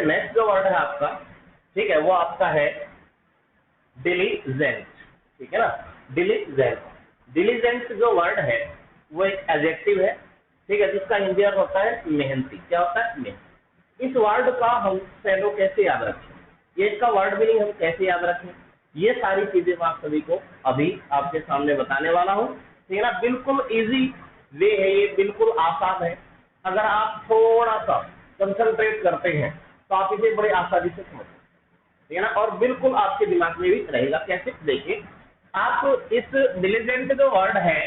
Next जो word है आपका, ठीक है, वो आपका है डिलीजेंट, ठीक है ना, डिलीजेंट। डिलीजेंट जो वर्ड है वो एक एडजेक्टिव है, ठीक है, जिसका हिंदी अर्थ होता है मेहनती। क्या होता है? मेहनती। इस वर्ड का हम शैडो कैसे याद रखें, ये इसका वर्ड मीनिंग हम कैसे याद रखें, ये सारी चीजें मैं आप सभी को अभी आपके सामने बताने वाला हूँ, ठीक है ना। बिल्कुल इजी वे है ये, बिल्कुल आसान है। अगर आप थोड़ा सा कंसंट्रेट करते हैं तो आप इसे बड़े आसानी से समझ सकते हैं, ठीक है ना, और बिल्कुल आपके दिमाग में भी रहेगा। कैसे? देखिए, आप इस डिलीजेंट जो वर्ड है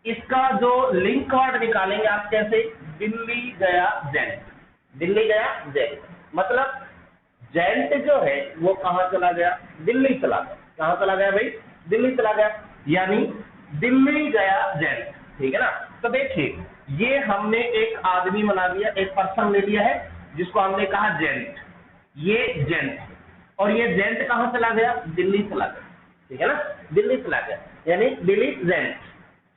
इसका जो लिंक वर्ड निकालेंगे आप कैसे? दिल्ली गया जेंट, दिल्ली गया जेंट, मतलब जेंट जो है वो कहां चला गया? दिल्ली चला गया। कहां चला गया भाई? दिल्ली चला गया, यानी दिल्ली गया जेंट, ठीक है ना। तो देखिए, ये हमने एक आदमी बना दिया, एक पर्सन ले लिया है जिसको हमने कहा जेंट, ये जेंट, और ये जेंट कहां चला गया? दिल्ली चला गया, ठीक है ना, दिल्ली चला गया, यानी दिल्ली जेंट,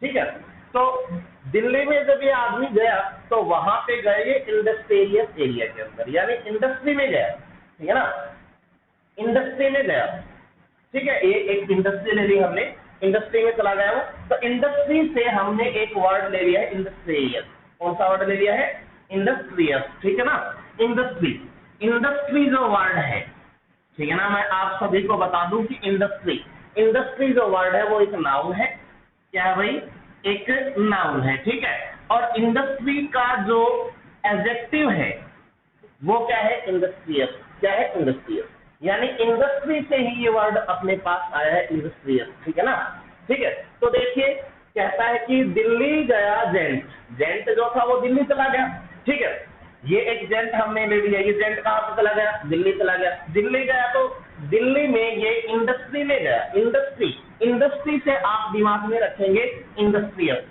ठीक है। तो दिल्ली में जब ये आदमी गया तो वहां पे गए ये इंडस्ट्रियल एरिया के अंदर, यानी इंडस्ट्री में गया, ठीक है ना, इंडस्ट्री में गया, ठीक है। ये एक इंडस्ट्री ले ली हमने, इंडस्ट्री में चला गया वो, तो इंडस्ट्री से हमने एक वर्ड ले लिया है इंडस्ट्रियल। कौन सा वर्ड ले लिया है? इंडस्ट्रियल, ठीक है ना। इंडस्ट्री, इंडस्ट्री जो वर्ड है, ठीक है ना, मैं आप सभी को बता दूं कि इंडस्ट्री, इंडस्ट्री जो वर्ड है वो एक नाउन है। क्या है भाई? एक नाउन है, ठीक है। और इंडस्ट्री का जो एडजेक्टिव है वो क्या है? इंडस्ट्रियल। क्या है? इंडस्ट्रियल, यानी इंडस्ट्री से ही ये वर्ड अपने पास आया है, इंडस्ट्रियल, ठीक है ना, ठीक है। तो देखिए, कहता है कि दिल्ली गया जेंट, जेंट जो था वो दिल्ली चला गया, ठीक है। ये एक जेंट हमने ले लिया, ये जेंट कहां पे चला गया? दिल्ली चला गया। दिल्ली गया तो दिल्ली में ये इंडस्ट्री में गया, इंडस्ट्री, इंडस्ट्री से आप दिमाग में रखेंगे इंडस्ट्रियल।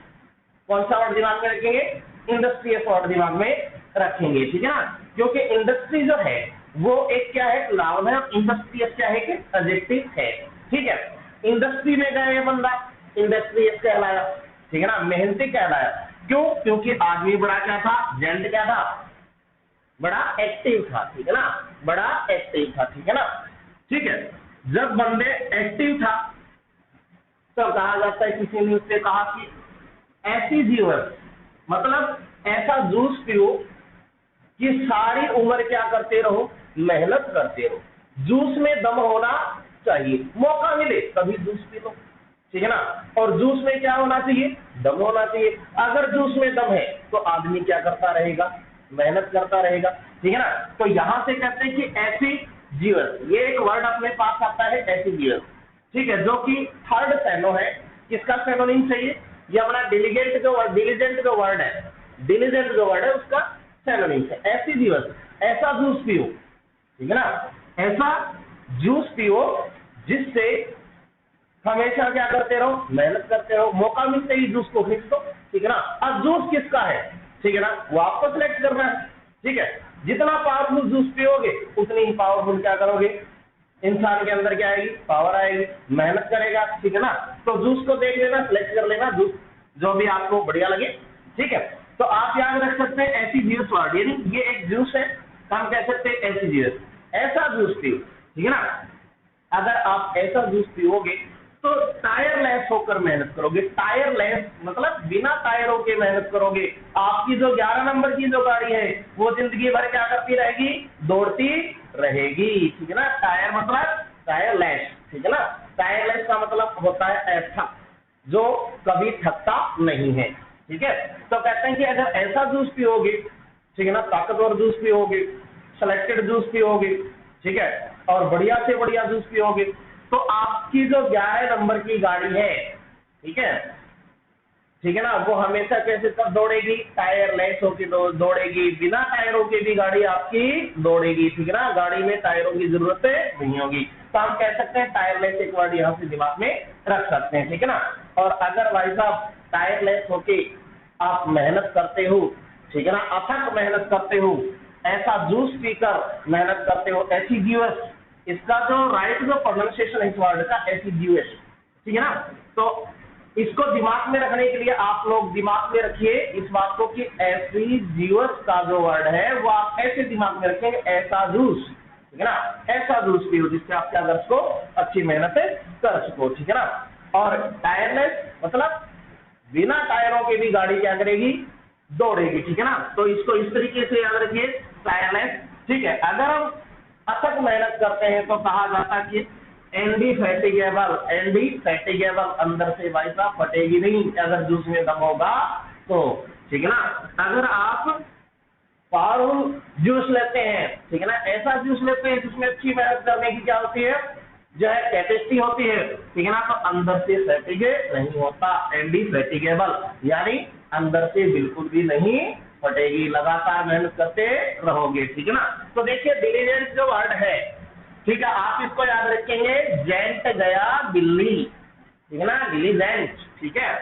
कौन सा वर्ड दिमाग में रखेंगे? इंडस्ट्रियल वर्ड दिमाग में रखेंगे, ठीक है ना, क्योंकि इंडस्ट्री जो है वो एक क्या है? नाउन है, और इंडस्ट्रियल क्या है? कि एडजेक्टिव है, ठीक है। इंडस्ट्री में गया ये बंदा, इंडस्ट्रियल कहलाया, ठीक है ना, मेहनती कहलाया। क्यों? क्योंकि आदमी बड़ा क्या था? जेंट क्या था? बड़ा एक्टिव था, ठीक है ना, बड़ा एक्टिव था, ठीक है ना, ठीक है। जब बंदे एक्टिव था तो कहा जाता है, किसी ने उससे कहा कि ऐसी जीवन, मतलब ऐसा जूस पियो कि सारी उम्र क्या करते रहो? मेहनत करते रहो। जूस में दम होना चाहिए, मौका मिले तभी जूस पी लो, ठीक है ना। और जूस में क्या होना चाहिए? दम होना चाहिए। अगर जूस में दम है तो आदमी क्या करता रहेगा? मेहनत करता रहेगा, ठीक है ना। तो यहां से कहते हैं कि ऐसी जीवन, ये एक वर्ड अपने पास आता है, ऐसी जीवन, ठीक है, जो कि थर्ड सैनो है। किसका सैनोनिम चाहिए? ये अपना डिलीजेंट जो वर्ड, डिलीजेंट जो वर्ड है, डिलीजेंट जो वर्ड है उसका सैनोनिम है ऐसी जीवन, ऐसा जूस पियो, ठीक है ना, ऐसा जूस पियो जिससे हमेशा क्या करते रहो? मेहनत करते रहो, मौका मिलते ही जूस को खींच दो, ठीक है ना। अब जूस किसका है? ठीक है ना, वो आपको सिलेक्ट करना है, ठीक है। जितना पावरफुल जूस पियोगे उतनी ही पावरफुल क्या करोगे? इंसान के अंदर क्या आएगी? पावर आएगी, मेहनत करेगा, ठीक है ना। तो जूस को देख लेना, सिलेक्ट कर लेना जूस जो भी आपको बढ़िया लगे, ठीक है। तो आप याद रख सकते हैं ऐसी जूस वर्ड, यानी ये एक जूस है, हम कह सकते हैं ऐसी जूस, ऐसा जूस पियो, ठीक है ना। अगर आप ऐसा जूस पियोगे तो टायरलेस होकर मेहनत करोगे। टायरलेस मतलब बिना टायरों के मेहनत करोगे। आपकी जो 11 नंबर की जो गाड़ी है वो जिंदगी भर क्या करती रहेगी? दौड़ती रहेगी, ठीक है ना। टायर मतलब टायरलेस, ठीक है ना। टायरलेस का मतलब होता है ऐसा जो कभी थकता नहीं है, ठीक है। तो कहते हैं कि अगर ऐसा जूस पियोगे, ठीक है ना, ताकतवर जूस पियोगे, सेलेक्टेड जूस पियोगे, ठीक है, और बढ़िया से बढ़िया जूस पियोगे, तो आपकी जो 11 नंबर की गाड़ी है, ठीक है ना, वो हमेशा कैसे तब दौड़ेगी? टायरलेस होकर दौड़ेगी, बिना टायरों के भी गाड़ी आपकी दौड़ेगी, ठीक है ना। गाड़ी में टायरों की जरूरत नहीं होगी। तो हम कह सकते हैं टायरलेस एक वर्ड यहाँ से दिमाग में रख सकते हैं, ठीक है ना। और अगर भाई साहब टायरलेस होके आप मेहनत करते हो, ठीक है ना, अथक मेहनत करते हो, ऐसा जूस पीकर मेहनत करते हो, ऐसी जीवस, इसका जो राइट जो प्रोनाउंसिएशन है इस वर्ड का एसिड्यूएस, ठीक है ना। तो इसको दिमाग में रखने के लिए आप लोग दिमाग में रखिए इस बात को कि एफिजियस का जो वर्ड है वो आप ऐसे दिमाग में रखेंगे, ऐसा जूस, ठीक है ना, ऐसा जूस पियो जिससे आप क्या कर सको, अच्छी मेहनत कर सको, ठीक है ना। और टायरलेस मतलब बिना टायरों के भी गाड़ी क्या करेगी, दौड़ेगी, ठीक है ना। तो इसको इस तरीके से याद रखिए, टायरलेस, ठीक है। अगर हम अथक मेहनत करते हैं तो कहा जाता है कि इनडिफैटिगेबल, इनडिफैटिगेबल, अंदर से भाई साहब फटेगी नहीं अगर जूस में दम होगा तो, ठीक है ना। अगर आप पावरफुल जूस लेते हैं, ठीक है ना, ऐसा जूस लेते हैं जिसमें अच्छी मेहनत करने की क्या होती है, जो है कैपेसिटी होती है, ठीक है ना, तो अंदर से फैटिगे नहीं होता, इनडिफैटिगेबल यानी अंदर से बिल्कुल भी नहीं फटेगी, लगातार मेहनत करते रहोगे, ठीक है ना। तो देखिए डिलीजेंट जो वर्ड है, ठीक है, आप इसको याद रखेंगे, जेंट गया दिल्ली, ठीक है ना, डिलीजेंट, ठीक है।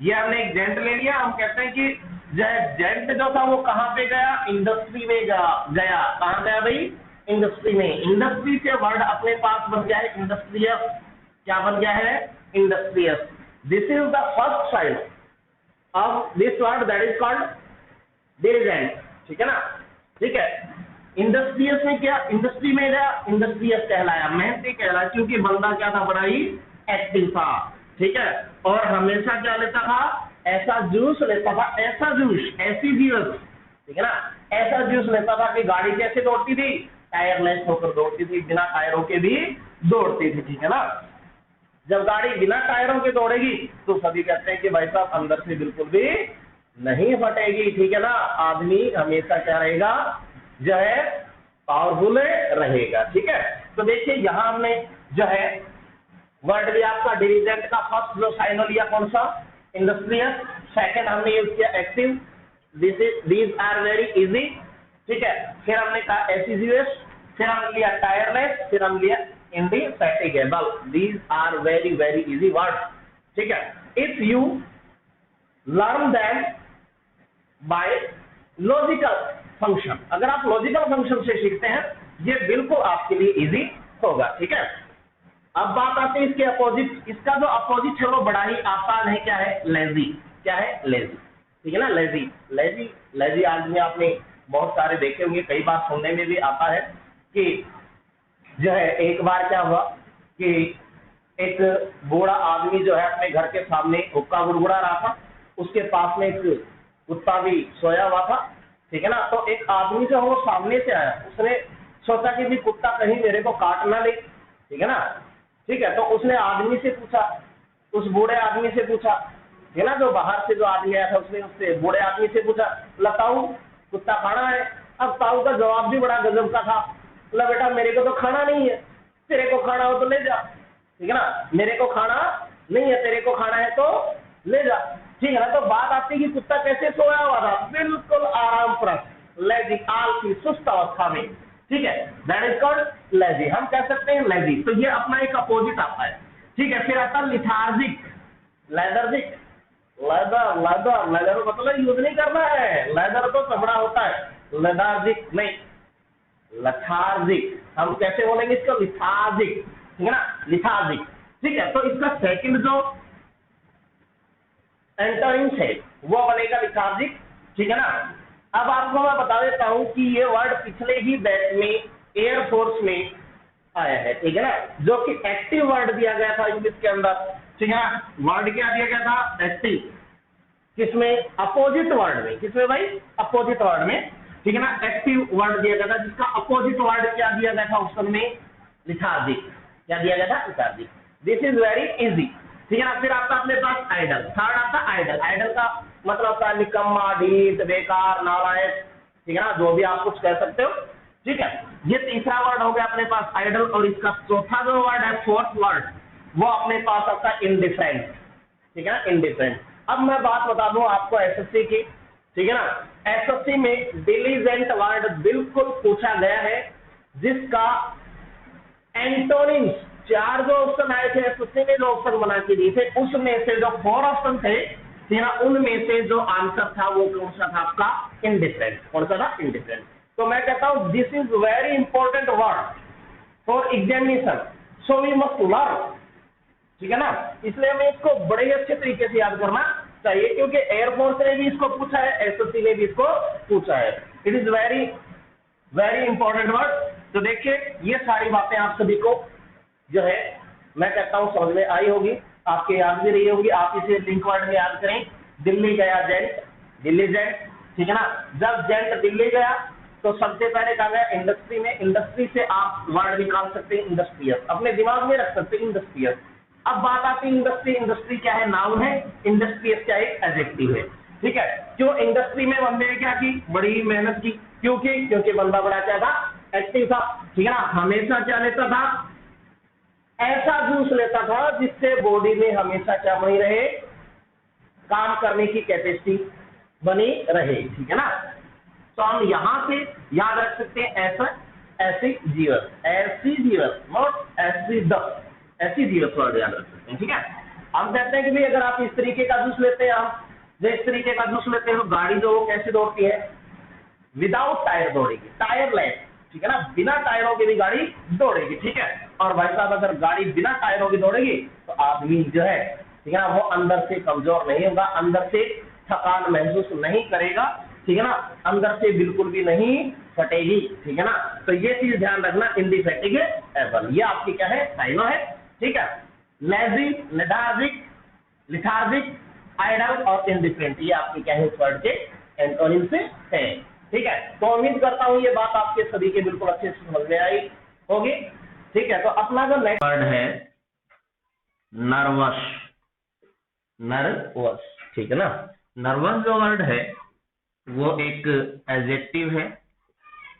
ये हमने एक जेंट ले लिया, हम कहते हैं कि जेंट जो था वो कहां पे गया, इंडस्ट्री में गया, कहां गया भाई, इंडस्ट्री में। इंडस्ट्री से वर्ड अपने पास बन गया है इंडस्ट्रियस, क्या बन गया है, industrious. This is the first side of this word that is called diligent, ठीक है ना, ठीक है। इंडस्ट्रियस में क्या, इंडस्ट्री में गया, इंडस्ट्रियस कहलाया, मेहनती कहलाया, क्योंकि बंदा क्या था, बड़ा ही एक्टिव था, ठीक है। और हमेशा क्या लेता था, ऐसा जूस लेता था, ऐसा जूस, ऐसी जूस, ठीक है ना, ऐसा जूस लेता था कि गाड़ी कैसे दौड़ती थी, टायरलेस होकर दौड़ती थी, बिना टायरों के भी दौड़ती थी, ठीक है ना। जब गाड़ी बिना टायरों के दौड़ेगी तो सभी कहते हैं कि भाई साहब अंदर से बिल्कुल भी नहीं फटेगी, ठीक है ना। आदमी हमेशा क्या रहेगा, जो है पावरफुल रहेगा, ठीक है। तो देखिए यहां हमने जो है वर्ड लिया आपका डिलीजेंट का, फर्स्ट जो साइन लिया कौन सा, इंडस्ट्रियस। सेकंड हमने यूज किया active, these are very easy, ठीक है। फिर हमने कहा एफिजियस, फिर हमने लिया टायरलेस, फिर हम लिया indefatigable, these are very very easy word, ठीक है। If you learn them by logical function, अगर आप लॉजिकल फंक्शन से सीखते हैं ये बिल्कुल आपके लिए इजी होगा, ठीक है। अब बात आती है इसके अपोजिट, इसका जो अपोजिट है वो बड़ा ही आसान है, क्या है, लेजी, क्या है, लेजी, ठीक है ना। लेजी, लेजी, लेजी आदमी आपने बहुत सारे देखे होंगे, कई बार सुनने में भी आता है कि जो है एक बार क्या हुआ कि एक बूढ़ा आदमी जो है अपने घर के सामने हुक्का गुड़गुड़ा रहा था, उसके पास में एक कुत्ता भी सोया हुआ था, ठीक है ना। तो एक आदमी जो है वो सामने से आया, उसने सोचा कि भी कुत्ता कहीं मेरे को काट ना ले, ठीक है ना, ठीक है। तो उसने आदमी से पूछा, उस बूढ़े आदमी से पूछा, है ना, जो बाहर से जो आदमी आया था उसने उससे बूढ़े आदमी से पूछा, लताऊ कुत्ता खाना है। अब ताऊ का जवाब भी बड़ा गजब का था, बोला बेटा मेरे को तो खाना नहीं है, तेरे को खाना हो तो ले जा, ठीक है ना, मेरे को खाना नहीं है, तेरे को खाना है तो ले जा, ठीक है ना। तो बात आती है कि कुत्ता कैसे सोया हुआ था, बिल्कुल आराम पर, लेजी, आलसी, सुस्त अवस्था में, ठीक है, दैट इज कॉल्ड लेजी, हम कह सकते हैं लेजी। तो ये अपना एक अपोजिट आता है, ठीक है। फिर आता है lethargic, lethargic, leather, leather, leather मतलब यूज नहीं करना है, लेदर तो चमड़ा होता है, लेथार्जिक नहीं, लथार्जिक, हम कैसे बोलेंगे इसको, लिथार्जिक, ठीक है ना, लिथार्जिक, ठीक है। तो इसका सेकंड जो एंटरिंग है वो बनेगा लिथार्जिक, ठीक है ना। अब आपको मैं बता देता हूं कि ये वर्ड पिछले ही बैच में एयरफोर्स में आया है, ठीक है ना, जो कि एक्टिव वर्ड दिया गया था इंग्लिश के अंदर, ठीक है। वर्ड क्या दिया गया था, एक्टिव, किसमें, अपोजिट वर्ड में, किसमें भाई, अपोजिट वर्ड में, ठीक है ना, एक्टिव वर्ड दिया गया था जिसका अपोजिट वर्ड क्या दिया गया था ऑप्शन में, लिथार्जिक, क्या दिया गया था, lethargic. This is very easy, ठीक है ना। फिर आपका अपने पास आइडल, थर्ड आता आइडल, आइडल का मतलब होता है निकम्मा, ढीठ, बेकार, नालायक, ठीक है ना, जो भी आप कुछ कह सकते हो, ठीक है। ये तीसरा वर्ड हो गया अपने पास आइडल, और इसका चौथा जो वर्ड है, फोर्थ वर्ड, वो अपने पास आता है इनडिफरेंट, ठीक है ना, इनडिफरेंट। अब मैं बात बता दूं आपको एसएससी की, ठीक है ना, एसएससी में डिलीजेंट वर्ड बिल्कुल पूछा गया है जिसका एंटोनिम्स, चार जो ऑप्शन आए थे एसएससी ने जो ऑप्शन बना के दिए थे उसमें से जो 4 ऑप्शन थे, ठीक है, उनमें से जो आंसर था वो कौन सा था आपका, इनडिफरेंट, कौन सा था, इनडिफरेंट। तो मैं कहता हूं this is very important word for examination, so we must learn, ठीक है ना। इसलिए हमें इसको बड़े ही अच्छे तरीके से याद करना चाहिए, क्योंकि एयरफोर्स ने भी इसको पूछा है, एसएससी ने भी इसको पूछा है। It is very very important word. तो देखिए ये सारी बातें आप सभी को जो है मैं कहता हूं समझ में आई होगी, आपके याद भी रही होगी। आप इसे लिंक वर्ड में याद करें, दिल्ली गया जेंट, दिल्ली जेंट, ठीक है ना। जब जेंट दिल्ली गया तो सबसे पहले कहा गया इंडस्ट्री में, इंडस्ट्री से आप वर्ड निकाल सकते हैं इंडस्ट्रियल, अपने दिमाग में रख सकते हैं इंडस्ट्रियल। अब बात आती है इंडस्ट्री, इंडस्ट्री क्या है, नाउन है, इंडस्ट्रियल क्या है, एडजेक्टिव है, ठीक है। क्यों इंडस्ट्री में बंदे ने क्या की, बड़ी मेहनत की, क्योंकि बंदा बड़ा क्या था, एक्टिव था, ठीक है ना। हमेशा क्या लेता था, ऐसा जूस लेता था जिससे बॉडी में हमेशा क्या बनी रहे, काम करने की कैपेसिटी बनी रहे, ठीक है ना। तो हम यहां से याद रख सकते हैं ऐसा, ऐसी जीवस, ऐसी जीवस, नॉट ऐसी दस, ऐसी जीवस वर्ड याद रख सकते हैं, ठीक है। हम कहते हैं कि भाई अगर आप इस तरीके का जूस लेते हैं, हम जो इस तरीके का जूस लेते हैं तो गाड़ी जो कैसे दौड़ती है, विदाउट टायर दौड़ेगी, टायरलेस, ठीक है ना, बिना टायरों की भी गाड़ी दौड़ेगी, ठीक है। और भाई साहब अगर गाड़ी बिना टायरों की दौड़ेगी तो आदमी जो है, ठीक है ना, वो अंदर से कमजोर नहीं होगा, अंदर से थकान महसूस नहीं करेगा, ठीक है ना, अंदर से बिल्कुल भी नहीं फटेगी, ठीक है ना। तो ये चीज ध्यान रखना, इंडिफेटिगेबल, ये आपकी क्या है, साइनो है, ठीक है। लेजी, लेथार्जिक, लिथार्जिक, आइडल और इंडिफरेंट, ये आपके क्या है इस वर्ड के एंटोनिम्स है, ठीक है। तो उम्मीद करता हूं ये बात आपके सभी के बिल्कुल अच्छे से समझ में आई होगी, ठीक है। तो अपना जो नेक्स्ट वर्ड है नर्वस, नर्वस, ठीक है ना। नर्वस जो वर्ड है वो एक एडजेक्टिव है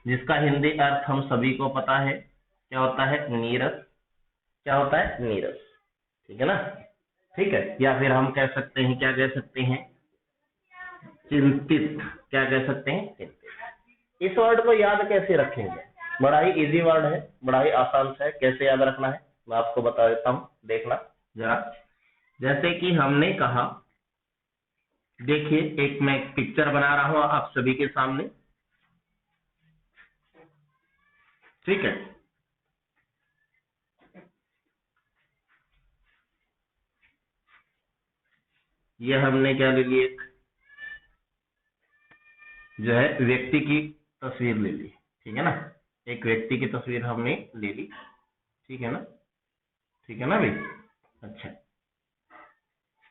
जिसका हिंदी अर्थ हम सभी को पता है, क्या होता है, नीरस, क्या होता है, नीरस, ठीक है ना, ठीक है। या फिर हम कह सकते हैं, क्या कह सकते हैं, चिंतित, क्या कह सकते हैं, चिंतित। इस वर्ड को याद कैसे रखेंगे, बड़ा ही इजी वर्ड है, बड़ा ही आसान सा है, कैसे याद रखना है मैं आपको बता देता हूं, देखना जरा। जैसे कि हमने कहा, देखिए एक मैं पिक्चर बना रहा हूं आप सभी के सामने, ठीक है। ये हमने क्या ले ली, एक जो है व्यक्ति की तस्वीर ले ली, ठीक है ना, एक व्यक्ति की तस्वीर हमने ले ली, ठीक है ना, ठीक है ना भाई, अच्छा।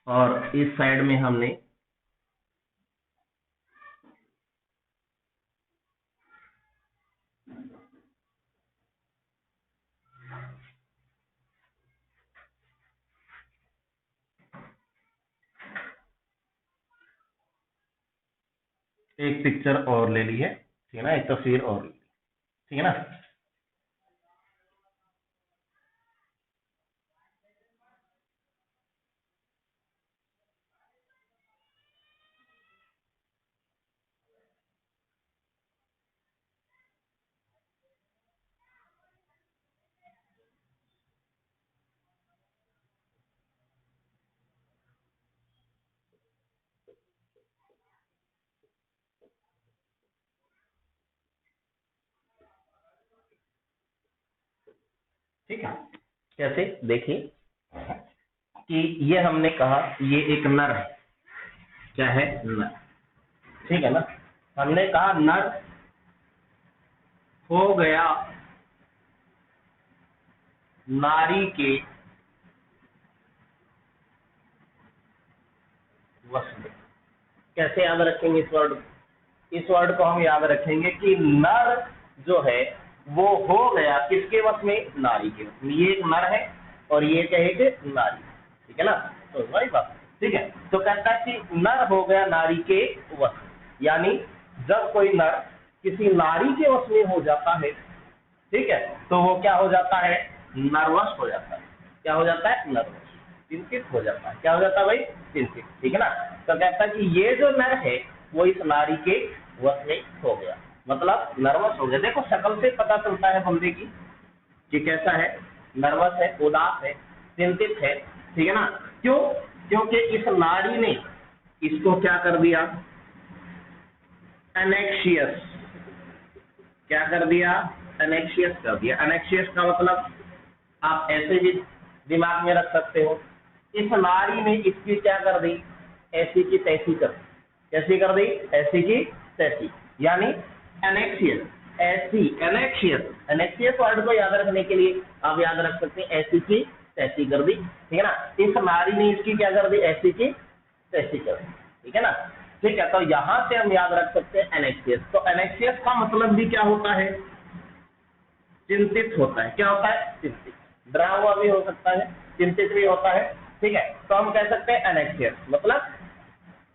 और इस साइड में हमने एक पिक्चर और ले ली है, ठीक है ना, एक तस्वीर और ले ली, ठीक है ना। ठीक है, कैसे, देखिए कि ये हमने कहा ये एक नर है, क्या है, नर, ठीक है ना। हमने कहा नर हो गया नारी के वश में। कैसे याद रखेंगे इस वर्ड, इस वर्ड को हम याद रखेंगे कि नर जो है वो हो गया किसके वश में, नारी के वश में। ये एक नर है और ये क्या है, एक नारी, ठीक है ना। तो वही बात, ठीक है। तो कहता है कि नर हो गया नारी के वश, यानी जब कोई नर किसी नारी के वश में हो जाता है, ठीक है, तो वो क्या हो जाता है, नर्वस हो जाता है, क्या हो जाता है, नर्वस, चिंतित हो जाता है, क्या हो जाता है भाई, चिंतित, ठीक है ना। तो कहता है कि ये जो नर है वो इस नारी के वश में हो गया, मतलब नर्वस हो गया। देखो शक्ल से पता चलता है बंदे की कि कैसा है, नर्वस है, उदास है, चिंतित है, ठीक है ना। क्यों, क्योंकि इस नारी ने इसको क्या कर दिया, एनेक्शियस, क्या कर दिया, एनेक्शियस कर दिया। एनेक्शियस का मतलब आप ऐसे भी दिमाग में रख सकते हो। इस नारी ने इसकी क्या कर दी, ऐसी की तैसी कर दी। कैसी कर दी, ऐसी की तैसी, यानी एनेक्सियस, ऐसी, एनेक्सियस। एनेक्सियस वर्ड को याद रखने के लिए आप याद रख सकते हैं ऐसी की तैसी कर दी, ठीक है ना। इस नारी ने इसकी क्या कर दी, ऐसी की तैसी कर दी, ठीक है ना। ठीक है, तो यहां से हम याद रख सकते हैं एनेक्सियस। तो एनेक्सियस का मतलब भी क्या होता है, चिंतित होता है। क्या होता है, चिंतित, डरा हुआ भी हो सकता है, चिंतित भी होता है, ठीक है। तो हम कह सकते हैं एनेक्सियस मतलब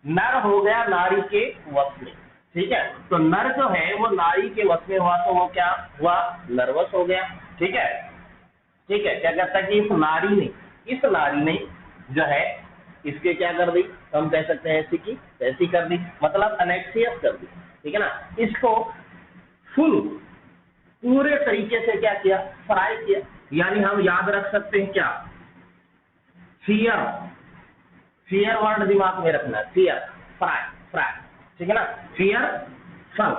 नर हो गया नारी के वश में, ठीक है। तो नर जो है वो नारी के वश में हुआ तो वो क्या हुआ, नर्वस हो गया, ठीक है। ठीक है, क्या कहता है कि इस नारी ने जो है इसके क्या कर दी, हम कह सकते हैं ऐसी की तैसी कर दी, मतलब एनेक्सियस कर दी, ठीक है ना। इसको फुल पूरे तरीके से क्या किया, फ्राई किया, यानी हम याद रख सकते हैं क्या, फियर, फियर वर्ड दिमाग में रखना है, फियर, फ्राई, फ्राई, ठीक है ना। फियर फल,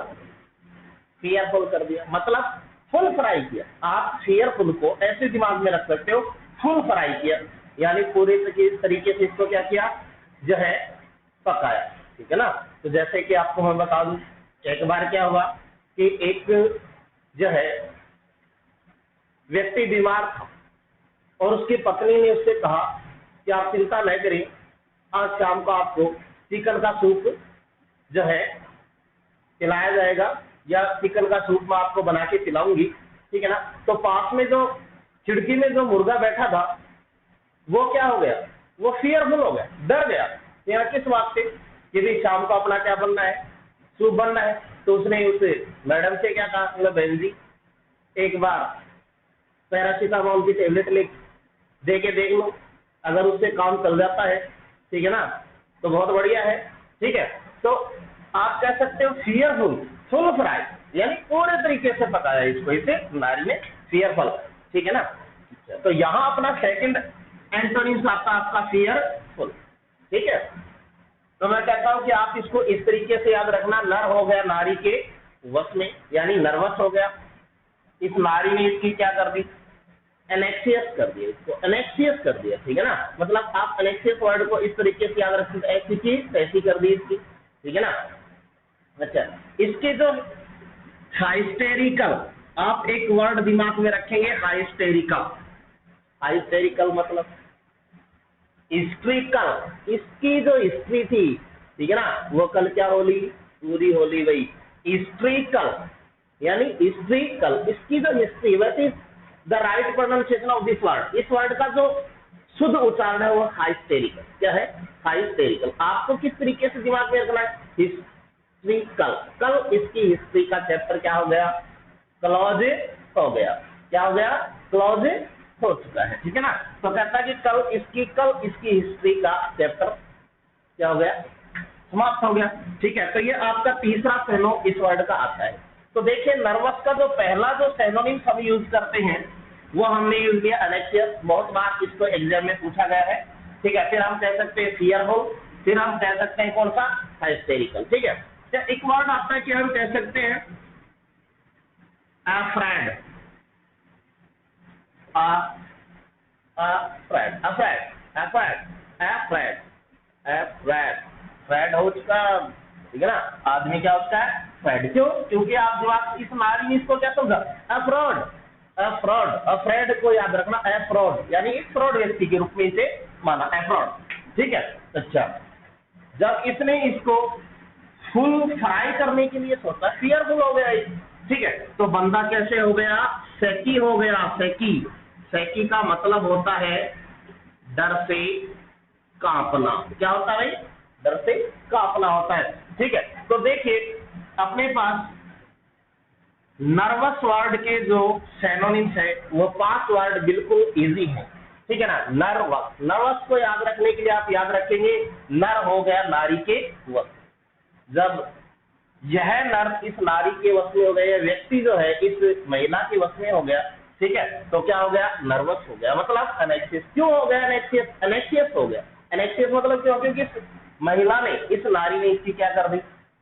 फियरफुल कर दिया, मतलब फुल फ्राई किया। आप फियरफुल को ऐसे दिमाग में रख सकते हो, फुल फ्राई किया, यानी पूरे तरीके से इसको क्या किया, जो है पकाया, ठीक है ना। तो जैसे कि आपको मैं बता दूं, एक बार क्या हुआ कि एक जो है व्यक्ति बीमार था और उसकी पत्नी ने उससे कहा कि आप चिंता न करें, आज शाम को आपको चिकन का सूप जो है पिलाया जाएगा, या चिकन का सूप मैं आपको बना के पिलाऊंगी, ठीक है ना। तो पास में जो खिड़की में जो मुर्गा बैठा था वो क्या हो गया, वो फियरफुल हो गया, डर गया। यहाँ किस बात से, कि भाई शाम को अपना क्या बनना है, सूप बनना है। तो उसने उस मैडम से क्या कहा, मतलब बहन जी एक बार पैरासीटामोल की टेबलेट ले दे के देख लो, अगर उससे काम चल जाता है, ठीक है ना, तो बहुत बढ़िया है, ठीक है। तो आप कह सकते हो फियरफुल, फुल फ्राई, यानी पूरे तरीके से पकाया इसको, इसे नारी ने फियरफुल, ठीक है ना। तो यहाँ अपना सेकंड एंटोनिम्स आता है आपका फियरफुल, ठीक है। तो मैं कहता हूं कि आप इसको इस तरीके से याद रखना, नर हो गया नारी के वश में, यानी नर्वस हो गया, इस नारी ने इसकी क्या कर दी, एनेक्सियस कर दिया, इसको एनेक्सियस कर दिया, ठीक है ना। मतलब आप एनेक्सियस वर्ड को इस तरीके से याद रखें, ऐसी की तैसी कर दी इसकी, ठीक है ना। अच्छा, इसके जो हाइस्टेरिकल, आप एक वर्ड दिमाग में रखेंगे, हाइस्टेरिकल। हाइस्टेरिकल मतलब हिस्ट्रिकल, इसकी जो हिस्ट्री थी, ठीक है ना, वो कल क्या होली, पूरी होली गई। हिस्ट्रिकल यानी हिस्ट्रिकल, इसकी जो history, what is the right pronunciation of this word, इस वर्ड का जो शुद्ध उच्चारण है वो हाइस्टेरिकल। क्या है, हाइस्टेरिकल। आपको किस तरीके से दिमाग में रखना है, हिस्ट्रिकल। कल इसकी हिस्ट्री का चैप्टर क्या हो गया, क्लोज हो गया। क्या हो गया, क्लोज हो चुका है, ठीक है ना। तो कहता है कि कल इसकी हिस्ट्री का चैप्टर क्या हो गया, समाप्त हो गया, ठीक है। तो ये आपका तीसरा पहलू इस वर्ड का आता है। तो देखिए नर्वस का जो पहला जो सिनोनिम हम यूज करते हैं वो हमने यूज किया एनेक्सियस, बहुत बार इसको एग्जाम में पूछा गया है, ठीक है। फिर हम कह सकते हैं फियरफुल, फिर हम कह सकते हैं कौन सा, हाइस्टेरिकल, ठीक है। तो एक वर्ड आता है कि हम कह सकते हैं अफ्रेड, फ्रेड हो चुका, ठीक है ना। आदमी क्या होता है, फ्रेड। क्यों, क्योंकि आप जवाब इस नारी में इसको क्या समझा, अफ्रॉड, अफ्रॉड, अफ्रेड को याद रखना, अफ्रॉड यानी एक फ्रॉड व्यक्ति के रूप में इसे माना, अफ्रॉड, ठीक है। अच्छा, जब इसने इसको फुल फ्राई करने के लिए सोचा, फियरफुल हो गया, ठीक है। तो बंदा कैसे हो गया, सैकी हो गया, सैकी। सैकी का मतलब होता है डर से कांपना। क्या होता है भाई, डर से कांपना होता है, ठीक है। तो देखिए अपने पास नर्वस वर्ड के जो सिनोनिम्स है वो 5 वर्ड बिल्कुल इजी है, ठीक है ना। नर्वस, नर्वस को याद रखने के लिए आप याद रखेंगे नर हो गया नारी के वश, जब यह नर इस नारी के वश में हो गया, यह व्यक्ति जो है इस महिला के वश में हो गया, ठीक है। तो क्या हो गया, नर्वस हो गया, मतलब एनेक्सियस। क्यों हो गया एनेक्सियस, एनेक्सियस हो गया। एनेक्सियस मतलब क्यों, क्योंकि इस महिला ने, इस नारी ने इसकी क्या कर दी,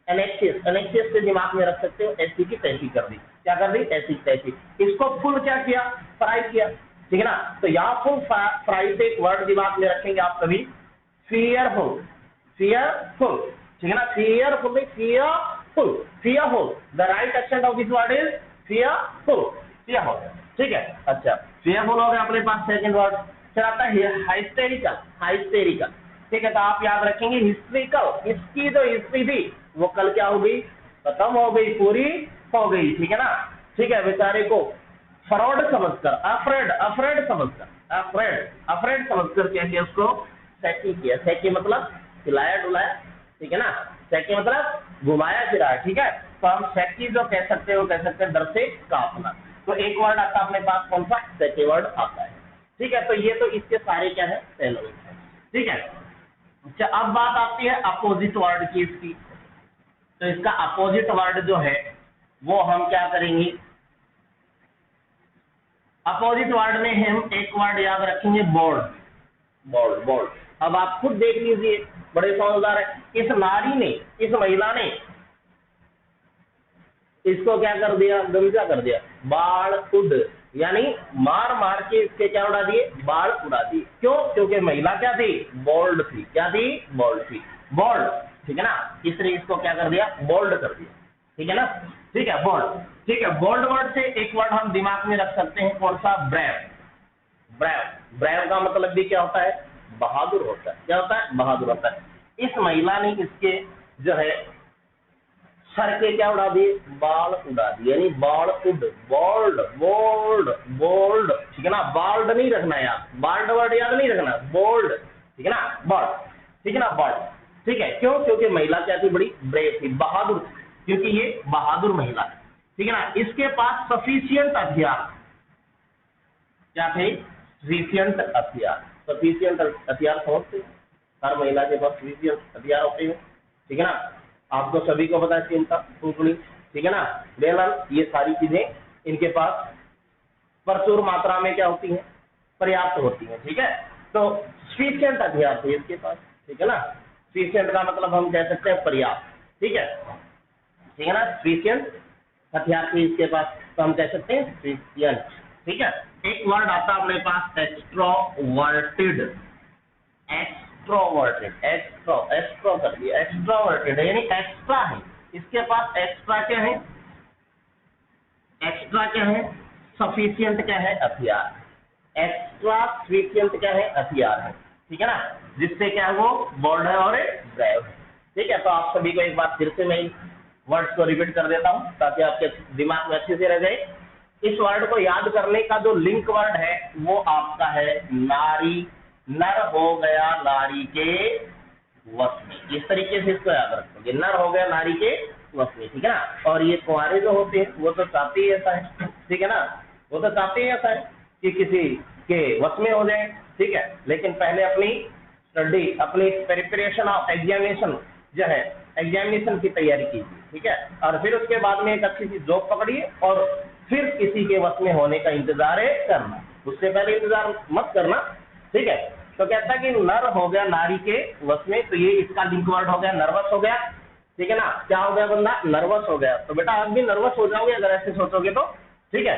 एनेक्सियस। एनेक्सियस से दिमाग में रख सकते हो ऐसी की तैसी कर दी। क्या कर दी, ऐसी की तैसी। इसको फुल क्या किया, फ्राई किया, ठीक है ना। तो यहाँ फुल फ्राई से एक वर्ड दिमाग में रखेंगे आप सभी, फियरफुल, फियरफुल, ठीक है ना, fearful, fearful, fearful, the right accent of this word is fearful, fearful, ठीक है। अच्छा, फियरफुल हो गया अपने पास सेकंड वर्ड। फिर आता है हाइस्टेरिकल, हाइस्टेरिकल, ठीक है। तो आप याद रखेंगे हिस्ट्रिकल, इसकी जो हिस्ट्री थी वो कल क्या हो गई, खत्म हो गई, पूरी हो गई, ठीक है ना। ठीक है, बेचारे को फ्रॉड समझकर, अफ्रेड, अफ्रेड समझकर, अफ्रेड, अफ्रेड समझकर क्या किया, उसको सैकी किया। सैकी मतलब खिलाया डुलाया, ठीक है ना, सैकी मतलब घुमाया फिराया, ठीक है। तो हम सैकी जो कह सकते हैं वो कह सकते हैं डर से कांपना। तो एक वर्ड आता है अपने पास, कौन सा, सैकी वर्ड आता है, ठीक है। तो ये तो इसके सारे क्या है, सिनोनिम्स है, ठीक है। अच्छा, अब बात आती है अपोजिट वर्ड की इसकी। तो इसका अपोजिट वर्ड जो है वो हम क्या करेंगे, अपोजिट वर्ड में हम एक वर्ड याद रखेंगे, बोल्ड, बोल्ड, बोल्ड। अब आप खुद देख लीजिए, बड़े समझदार है, इस नारी ने, इस महिला ने इसको क्या कर दिया, गमजा कर दिया, बाल उड़, यानी मार मार के इसके क्या उड़ा दिए, बाल उड़ा दिए। क्यों, क्योंकि महिला क्या थी, बोल्ड थी, क्या थी, बोल्ड थी, बोल्ड, ठीक है ना। इसलिए इसको क्या कर दिया, बोल्ड कर दिया, ठीक है ना, ठीक है, बोल्ड, ठीक है। बोल्ड वर्ड से एक वर्ड हम दिमाग में रख सकते हैं, कौन सा, ब्रेव, ब्रेव। ब्रेव का मतलब भी क्या होता है, बहादुर होता है, क्या होता है, बहादुर होता है। इस महिला ने इसके जो है सर के क्या उड़ा दिए, बाल उड़ा दिए, यानी बाल उड, बोल्ड, बोल्ड, बोल्ड, ठीक है ना। बाल्ड नहीं रखना यार, बाल्ड वर्ड याद नहीं रखना, बोल्ड, ठीक है ना, बोल्ड, ठीक है ना, बोल्ड, ठीक है। क्यों, क्योंकि महिला क्या थी, बड़ी ब्रेव थी, बहादुर थी, क्योंकि ये बहादुर महिला है, ठीक है ना। इसके पास सफिशियंट हथियार, क्या थे, सफिशियंट हथियार, सफिशियंट हथियार समझते, हर महिला के पास सफिशियंट हथियार होते हैं, ठीक है ना। आपको सभी को पता है, चिंता, टुकड़ी, ठीक है ना, बेलन, ये सारी चीजें इनके पास प्रचुर मात्रा में क्या होती हैं, पर्याप्त होती हैं, ठीक है। तो सफिशिएंट हथियार थे इसके पास, ठीक है ना। सफिशिएंट का मतलब हम कह सकते हैं पर्याप्त, ठीक है, ठीक है ना, सफिशिएंट हथियार थे इसके पास, तो हम कह सकते हैं सफिशिएंट, ठीक है। एक वर्ड आता है अपने पास, एक्सट्रोवर्टेड, एक्सट्रोवर्टेड, एक्स्ट्रो, एक्स्ट्रो कर दिया, एक्सट्रोवर्टेड यानी एक्स्ट्रा है, इसके पास एक्स्ट्रा क्या है, एक्स्ट्रा क्या है, सफिशिएंट क्या है, हथियार, एक्स्ट्रा सफिशिएंट क्या है, हथियार है, ठीक है ना, जिससे क्या है वो बोल्ड है और ब्रेव है, ठीक है। तो आप सभी को एक बार फिर से मैं वर्ड्स को रिपीट कर देता हूं ताकि आपके दिमाग में अच्छे से रह जाए। इस वर्ड को याद करने का जो लिंक वर्ड है वो आपका है नारी, नर हो गया नारी के वश में, इस तरीके से इसको याद रखोगे, नर हो गया नारी के वश में, ठीक है ना। और ये कुंवारे जो होते हैं वो तो चाहते ही ऐसा है, ठीक है ना, वो तो चाहते ही ऐसा है कि किसी के वश में हो जाए, ठीक है। लेकिन पहले अपनी स्टडी, अपनी प्रिपरेशन ऑफ एग्जामिनेशन जो है, एग्जामिनेशन की तैयारी कीजिए, ठीक है। और फिर उसके बाद में एक अच्छी सी जॉब पकड़िए और फिर किसी के वश में होने का इंतजार करना, उससे पहले इंतजार मत करना, ठीक है। तो कहता है कि नर हो गया नारी के वश में, तो ये इसका लिंक वर्ड हो गया, नर्वस हो गया, ठीक है ना। क्या हो गया बंदा, नर्वस हो गया। तो बेटा आप भी नर्वस हो जाओगे अगर ऐसे सोचोगे तो, ठीक है।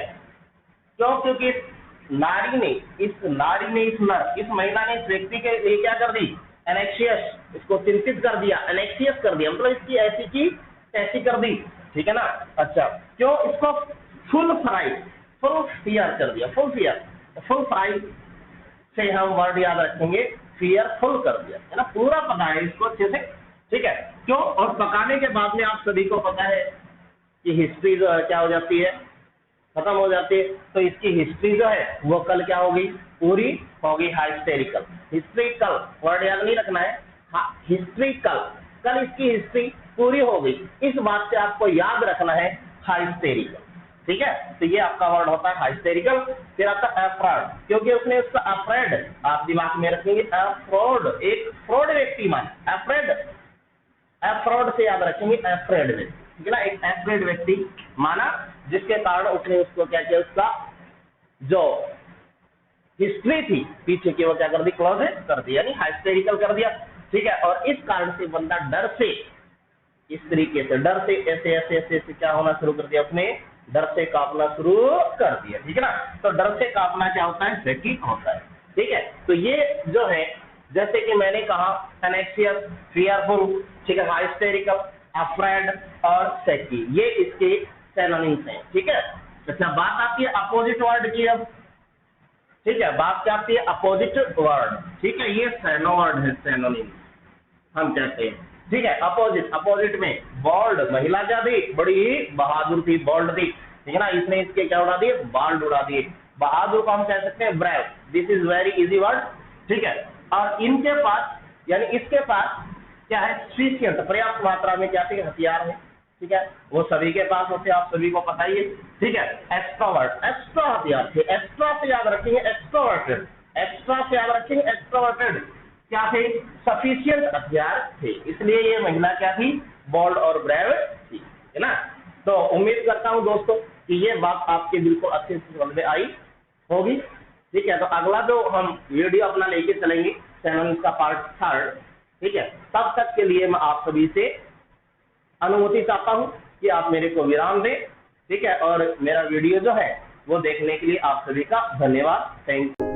क्यों, क्योंकि नारी ने, इस नारी ने, इस नर, इस महिला ने इस व्यक्ति के लिए क्या कर दी, एनेक्सियस, इसको चिंतित कर दिया, एनेक्सियस कर दिया, मतलब इसकी ऐसी की ऐसी कर दी, ठीक है ना। अच्छा, क्यों, इसको फुल फ्राई, फुल फियर कर दिया, फुल फियर, फुल फ्राई से हम वर्ड याद रखेंगे, फियरफुल कर दिया, है ना, पूरा पकाया इसको अच्छे से, ठीक है। क्यों, और पकाने के बाद में आप सभी को पता है कि हिस्ट्री जो है क्या हो जाती है, खत्म हो जाती है। तो इसकी हिस्ट्री जो है वो कल क्या होगी, पूरी होगी, हाइस्टेरिकल, हिस्ट्रिकल वर्ड याद नहीं रखना है, हिस्ट्रिकल, कल इसकी हिस्ट्री पूरी हो गई, इस बात से आपको याद रखना है हाइस्टेरिकल, ठीक है। तो ये आपका वर्ड होता है हाइस्टेरिकल। फिर आता है अफ्रॉड, क्योंकि उसने उसका अफ्रेड, आप दिमाग में रखेंगे, अफ्रॉड, एक फ्रॉड व्यक्ति मान, अफ्रेड, अफ्रॉड से याद रखेंगे, अफ्रेड व्यक्ति, ठीक है ना, एक अफ्रेड व्यक्ति माना, जिसके कारण उसने उसको क्या किया, उसका जो हिस्ट्री थी पीछे की वो क्या कर दी, क्लोज कर दिया, यानी हाइस्टेरिकल कर दिया, ठीक है। और इस कारण से बंदा डर से, इस तरीके से डर से ऐसे ऐसे ऐसे ऐसे क्या होना शुरू कर दिया, उसने डर से कांपना शुरू कर दिया, ठीक है ना। तो डर से कांपना क्या होता है, शैकी होता है, ठीक है। तो ये जो है, जैसे कि मैंने कहा एनेक्सियस, फियरफुल, ठीक है, हाइस्टेरिकल, अफ्रेड और शैकी, ये इसके सिनोनिम्स हैं, ठीक है। अच्छा, बात आती है अपोजिट वर्ड की अब, ठीक है, बात क्या आती है अपोजिट वर्ड, ठीक है। ये सैनो वर्ड है, सिनोनिम हम कहते हैं, ठीक है। अपोजिट, अपोजिट में बोल्ड, महिला क्या थी, बड़ी बहादुर थी, बोल्ड थी, ठीक है ना। इसने इसके क्या उड़ा दिए, बाल उड़ा दिए। बहादुर को हम कह सकते हैं brave, this is very easy word, ठीक है। और इनके पास यानी इसके पास क्या है, सफिशिएंट, पर्याप्त मात्रा में क्या थे, हथियार है, ठीक है। वो सभी के पास होते हैं, आप सभी को पता ही है, ठीक है। एक्स्ट्रोवर्ट, एक्स्ट्रा हथियार थे, एक्स्ट्रा से याद रखेंगे एक्स्ट्रोवर्टेड, एक्स्ट्रा से याद रखेंगे एक्स्ट्रोवर्टेड, क्या थे, सफिशिएंट हथियार थे, इसलिए ये महिला क्या थी, बोल्ड और ब्रेव थी, है ना। तो उम्मीद करता हूं दोस्तों कि ये बात आपके बिल्कुल अच्छे से समझ में आई होगी, ठीक है। तो अगला जो हम वीडियो अपना लेके चलेंगे सिनोनिम्स का पार्ट 3, ठीक है। तब तक के लिए मैं आप सभी से अनुमति चाहता हूं कि आप मेरे को विराम दें, ठीक है। और मेरा वीडियो जो है वो देखने के लिए आप सभी का धन्यवाद, थैंक यू।